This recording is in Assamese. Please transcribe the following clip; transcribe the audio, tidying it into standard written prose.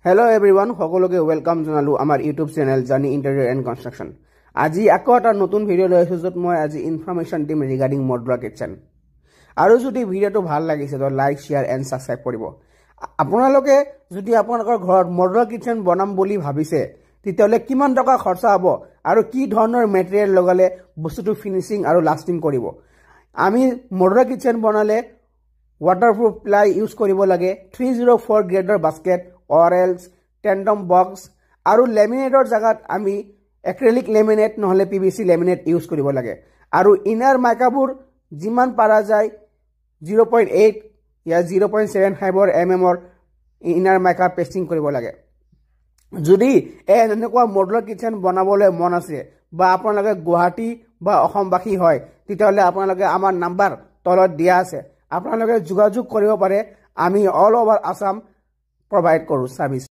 Hello everyone, সকলোকে ওয়েলকাম জনালো আমাৰ ইউটিউব চেনেল জানি ইন্টেৰিয়ৰ এণ্ড কনষ্ট্ৰাকচন। আজি আকৌ এটা নতুন ভিডিও লৈ আছো যত মই আজি ইনফৰমেশন দিম ৰিগাৰ্ডিং মডুলাৰ কিচেন। আৰু যদি ভিডিওটো ভাল লাগিছে তো লাইক শেয়াৰ এণ্ড সাবস্ক্ৰাইব কৰিব। আপোনালোকে যদি আপোনালোকৰ ঘৰত মডুলাৰ কিচেন বনাম বুলি ভাবিছে তেতিয়ালে কিমান টকা খৰচা হ'ব আৰু কি ধৰণৰ মেটেৰিয়েল লগালে বস্তুটো ফিনিশিং আৰু লাস্টিং কৰিব। আমি মডুলাৰ কিচেন বনালে waterproof ply use কৰিব লাগে 304 গ্ৰেডৰ বাস্কেট অৰেলস টেন্ডম বক্স আৰু লেমিনেটৰ জাগাত আমি এক্ৰেলিক লেমিনেট নহলে পিভিসি লেমিনেট ইউজ কৰিব লাগে আৰু ইনাৰ মাইকাবোৰ যিমান পাৰা যায় 0.8 या 0.75 mm ৰ ইনাৰ মাইকা পেস্টিং কৰিব লাগে। যদি এনেকুৱা মডুলাৰ কিচেন বনাবলৈ মন আছে বা আপোনালোকে গুৱাহাটী বা অসমবাসী হয় তেতিয়াহলে আপোনালোকে আমাৰ নাম্বাৰ তলত দিয়া আছে, আপোনালোকে যোগাযোগ কৰিব পাৰে। আমি অল ওভাৰ আসাম প্ৰভাইড কৰো সাৰ্ভিস।